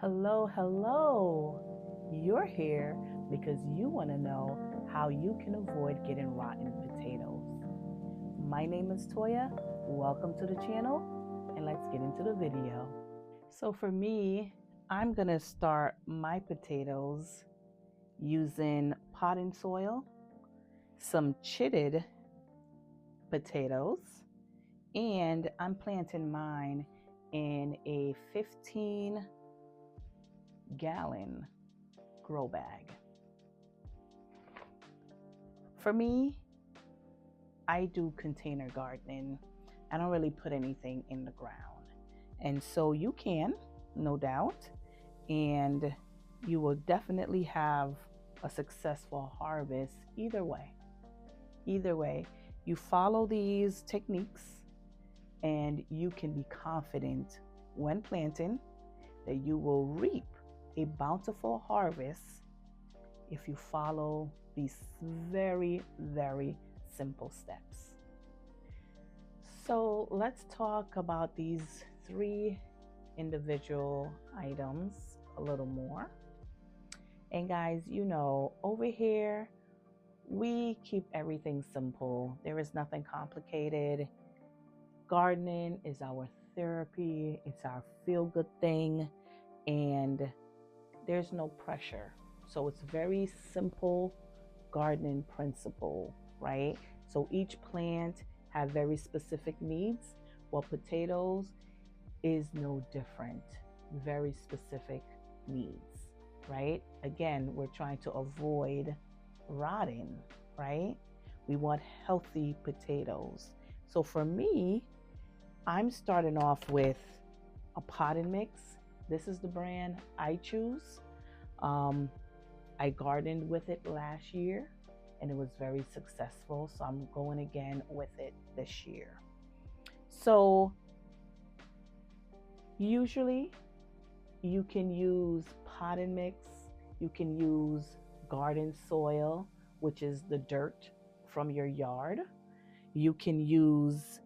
Hello, hello. You're here because you want to know how you can avoid getting rotten potatoes. My name is Toya. Welcome to the channel, and let's get into the video. So, for me, I'm going to start my potatoes using potting soil, some chitted potatoes, and I'm planting mine in a 15-gallon grow bag. For me, I do container gardening. I don't really put anything in the ground. And so you can, no doubt, and you will definitely have a successful harvest either way. Either way, you follow these techniques and you can be confident when planting that you will reap a bountiful harvest if you follow these very, very simple steps. So let's talk about these three individual items a little more. And guys, over here, we keep everything simple. There is nothing complicated. Gardening is our therapy, it's our feel good thing, and there's no pressure. So it's very simple gardening principle, right? So each plant have very specific needs, while potatoes is no different. Very specific needs, right? Again, we're trying to avoid rotting, right? We want healthy potatoes. So for me, I'm starting off with a potting mix. This is the brand I choose. I gardened with it last year and it was very successful. So I'm going again with it this year. So usually you can use potting mix, you can use garden soil, which is the dirt from your yard. You can use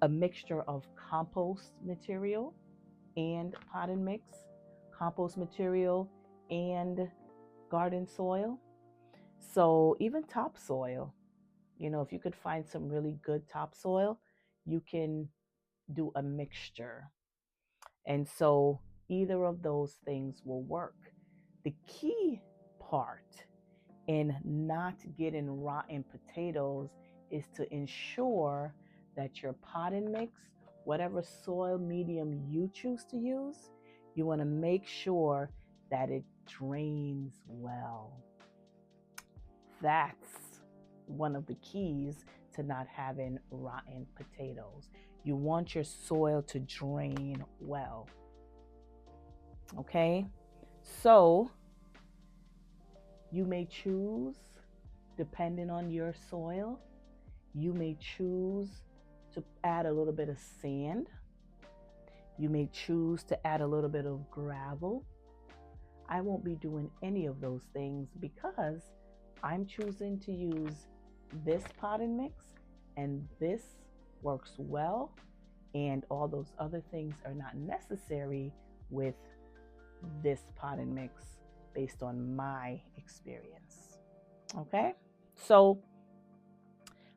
a mixture of compost material and potting mix, compost material and garden soil. So even topsoil, if you could find some really good topsoil, you can do a mixture. And so either of those things will work. The key part in not getting rotten potatoes is to ensure that your potting mix, whatever soil medium you choose to use, you want to make sure that it drains well. That's one of the keys to not having rotten potatoes. You want your soil to drain well. Okay? So you may choose, depending on your soil, you may choose to add a little bit of sand. You may choose to add a little bit of gravel. I won't be doing any of those things because I'm choosing to use this potting mix and this works well, and all those other things are not necessary with this potting mix based on my experience. Okay, so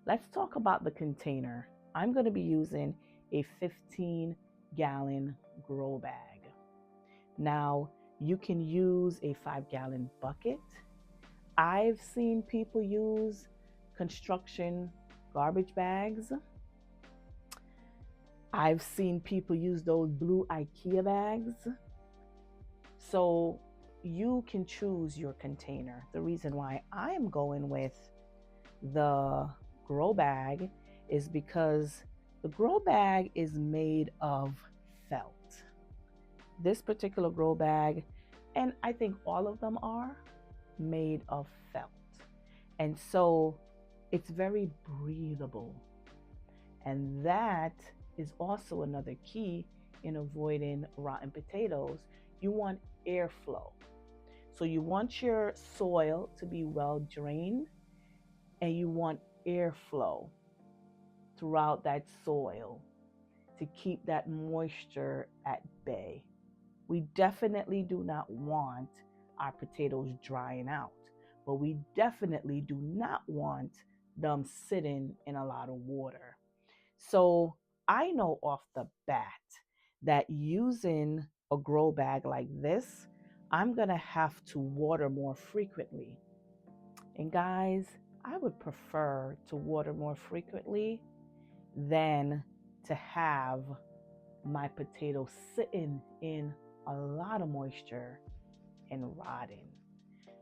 let's talk about the container. I'm going to be using a 15-gallon grow bag. Now, you can use a 5-gallon bucket. I've seen people use construction garbage bags. I've seen people use those blue IKEA bags. So you can choose your container. The reason why I'm going with the grow bag is because the grow bag is made of felt. This particular grow bag, and I think all of them are made of felt. And so it's very breathable. And that is also another key in avoiding rotten potatoes. You want airflow. So you want your soil to be well drained and you want airflow throughout that soil to keep that moisture at bay. We definitely do not want our potatoes drying out, but we definitely do not want them sitting in a lot of water. So I know off the bat that using a grow bag like this, I'm going to have to water more frequently. And guys, I would prefer to water more frequently than to have my potatoes sitting in a lot of moisture and rotting.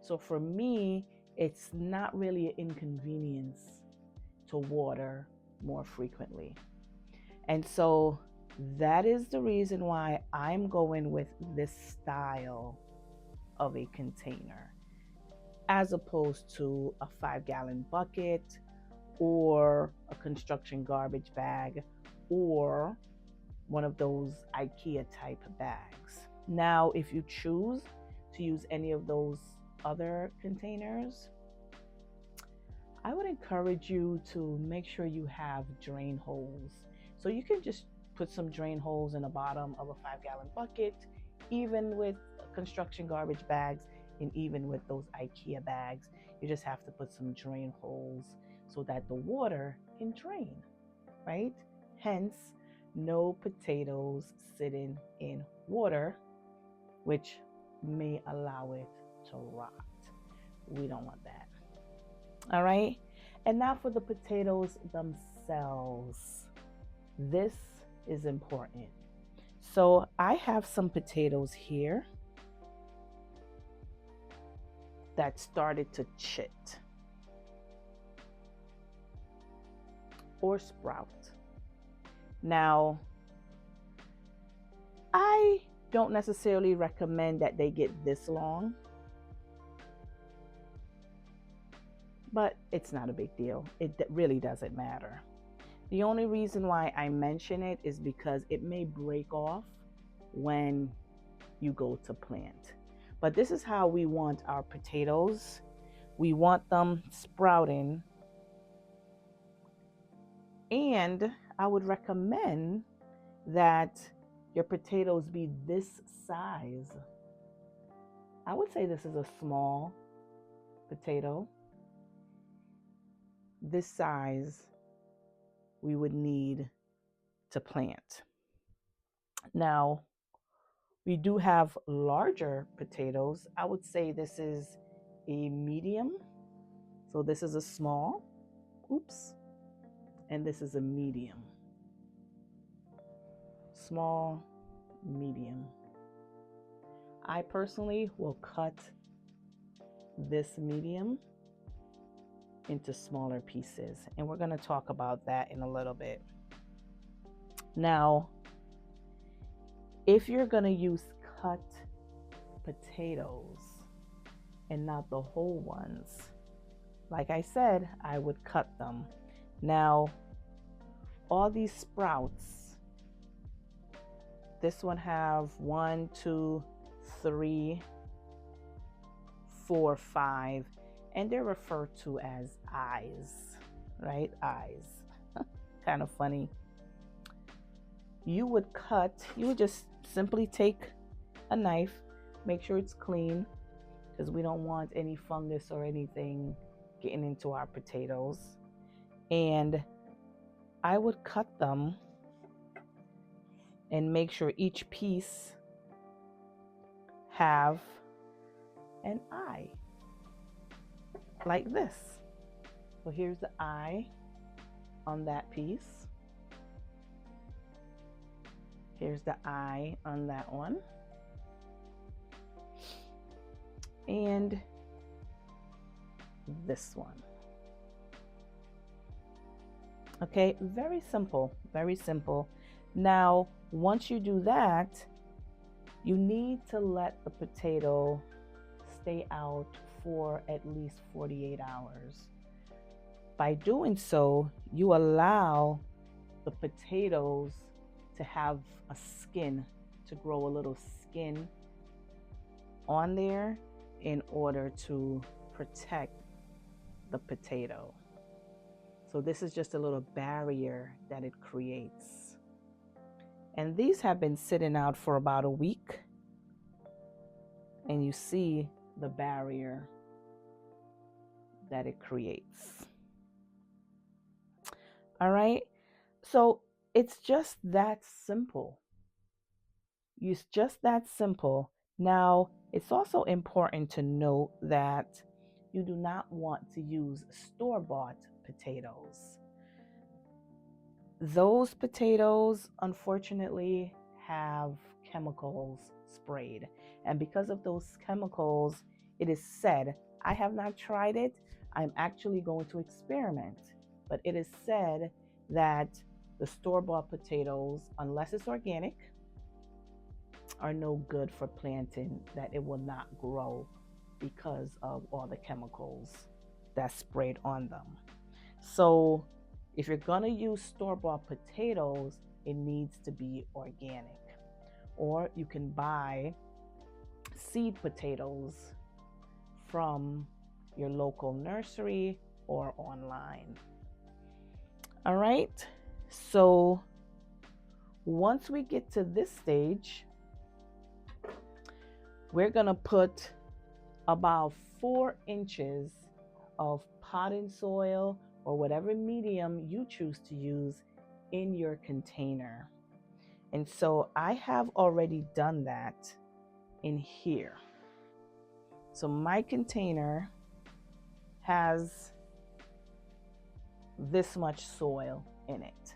So for me, it's not really an inconvenience to water more frequently. And so that is the reason why I'm going with this style of a container as opposed to a 5-gallon bucket or a construction garbage bag or one of those IKEA type bags. Now, if you choose to use any of those other containers, I would encourage you to make sure you have drain holes. So you can just put some drain holes in the bottom of a 5-gallon bucket, even with construction garbage bags and even with those IKEA bags. You just have to put some drain holes so that the water can drain, right? Hence, no potatoes sitting in water, which may allow it to rot. We don't want that. All right. And now for the potatoes themselves. This is important. So I have some potatoes here that started to chit or sprout. Now, I don't necessarily recommend that they get this long, but it's not a big deal. It really doesn't matter. The only reason why I mention it is because it may break off when you go to plant. But this is how we want our potatoes. We want them sprouting. And I would recommend that your potatoes be this size. I would say this is a small potato. This size we would need to plant. Now, we do have larger potatoes. I would say this is a medium. So this is a small, and this is a medium. Small, medium. I personally will cut this medium into smaller pieces, and we're going to talk about that in a little bit. Now, if you're going to use cut potatoes and not the whole ones, like I said, I would cut them. Now, all these sprouts, this one have 1, 2, 3, 4, 5, and they're referred to as eyes, right? Eyes. Kind of funny. You would just simply take a knife, make sure it's clean, because we don't want any fungus or anything getting into our potatoes. And I would cut them and make sure each piece have an eye, like this. So here's the eye on that piece. Here's the eye on that one. And this one. Okay, very simple, very simple. Now, once you do that, you need to let the potato stay out for at least 48 hours. By doing so, you allow the potatoes to have a skin, to grow a little skin on there in order to protect the potato. So this is just a little barrier that it creates. And these have been sitting out for about a week. and you see the barrier that it creates. All right. So it's just that simple. It's just that simple. Now, it's also important to note that you do not want to use store-bought potatoes. Those potatoes, unfortunately, have chemicals sprayed. And because of those chemicals, it is said, I have not tried it, I'm actually going to experiment, but it is said that the store-bought potatoes, unless it's organic, are no good for planting, that it will not grow because of all the chemicals that's sprayed on them. So if you're going to use store-bought potatoes, it needs to be organic. Or you can buy seed potatoes from your local nursery or online. All right. So once we get to this stage, we're going to put about 4 inches of potting soil or whatever medium you choose to use in your container. And so I have already done that in here. So my container has this much soil in it.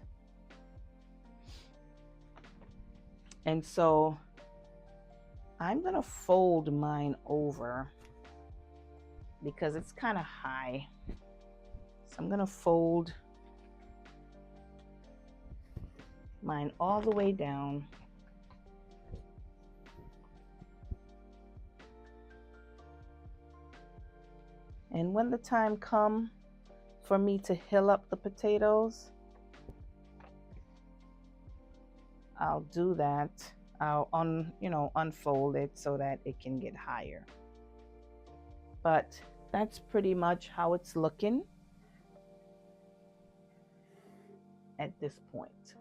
And so I'm going to fold mine over because it's kind of high. So I'm going to fold mine all the way down. And when the time comes for me to hill up the potatoes, I'll do that. I'll unfold it so that it can get higher. But that's pretty much how it's looking at this point.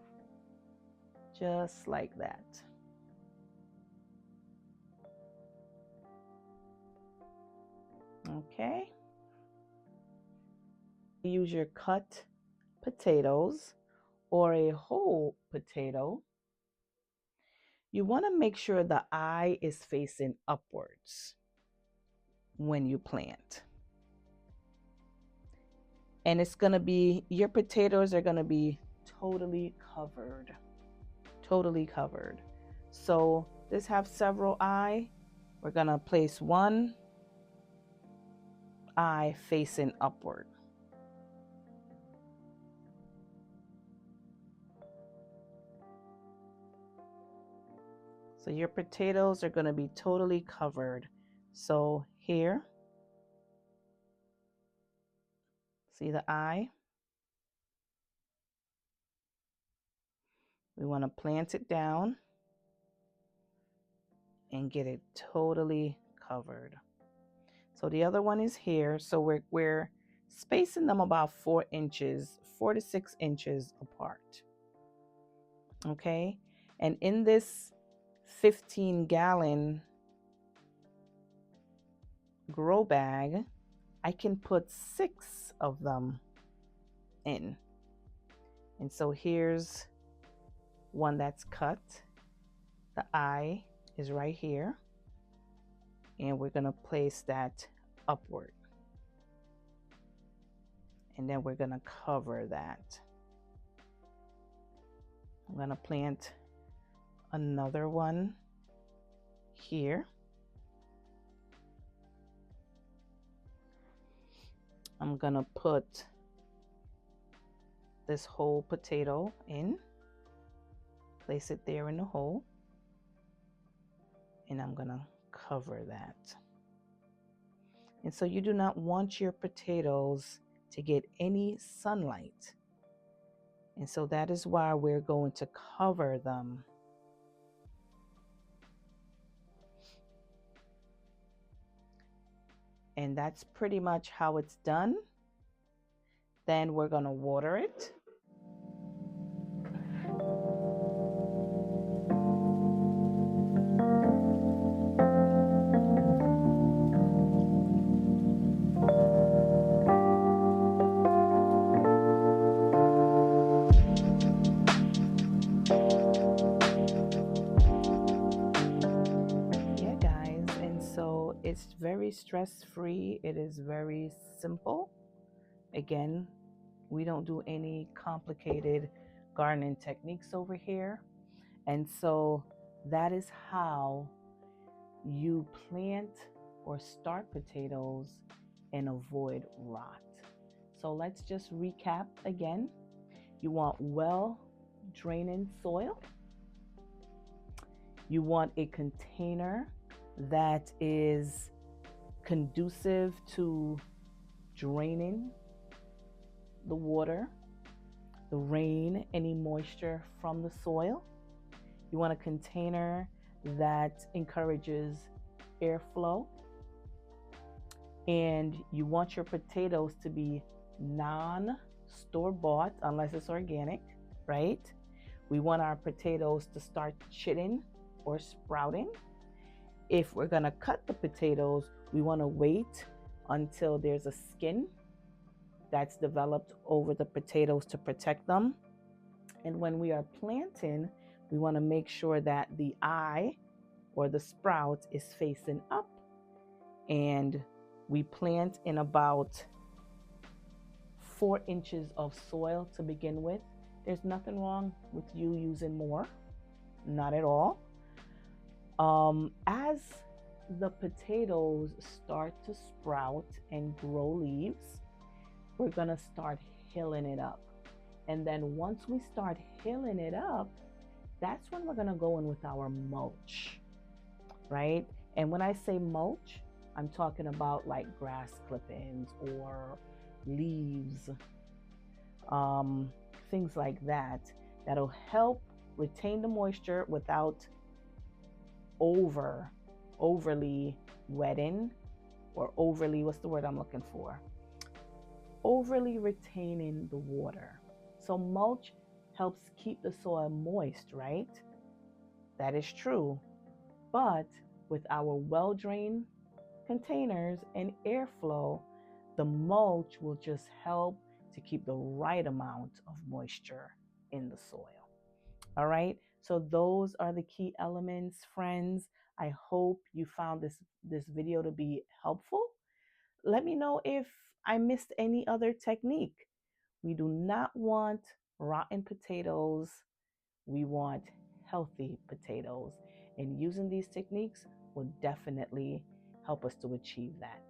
Just like that. Okay. Use your cut potatoes or a whole potato. You want to make sure the eye is facing upwards when you plant. And it's going to be, your potatoes are going to be totally covered. Totally covered. So this have several eye. We're going to place one eye facing upward. So your potatoes are going to be totally covered. So here, see the eye? We want to plant it down and get it totally covered. So the other one is here. So we're spacing them about 4 inches, 4 to 6 inches apart. Okay. And in this 15-gallon grow bag, I can put 6 of them in. And so here's one that's cut. The eye is right here. And we're going to place that upward. And then we're going to cover that. I'm going to plant another one here. I'm going to put this whole potato in. Place it there in the hole. And I'm going to cover that. And so you do not want your potatoes to get any sunlight. And so that is why we're going to cover them. And that's pretty much how it's done. Then we're going to water it. it's very stress-free. It is very simple. Again, we don't do any complicated gardening techniques over here. And so that is how you plant or start potatoes and avoid rot. So let's just recap again. You want well draining soil. You want a container that is conducive to draining the water, the rain, any moisture from the soil. You want a container that encourages airflow. And you want your potatoes to be non-store-bought unless it's organic, right? We want our potatoes to start chitting or sprouting. If we're going to cut the potatoes, we want to wait until there's a skin that's developed over the potatoes to protect them. And when we are planting, we want to make sure that the eye or the sprout is facing up. And we plant in about 4 inches of soil to begin with. There's nothing wrong with you using more, not at all. As the potatoes start to sprout and grow leaves, we're going to start hilling it up. And then once we start hilling it up, that's when we're going to go in with our mulch, right? And when I say mulch, I'm talking about like grass clippings or leaves, things like that, that'll help retain the moisture without overly wetting or overly, what's the word I'm looking for? Overly retaining the water. So mulch helps keep the soil moist, right? That is true. But with our well-drained containers and airflow, the mulch will just help to keep the right amount of moisture in the soil. All right. So those are the key elements, friends. I hope you found this video to be helpful. Let me know if I missed any other technique. We do not want rotten potatoes. We want healthy potatoes. And using these techniques will definitely help us to achieve that.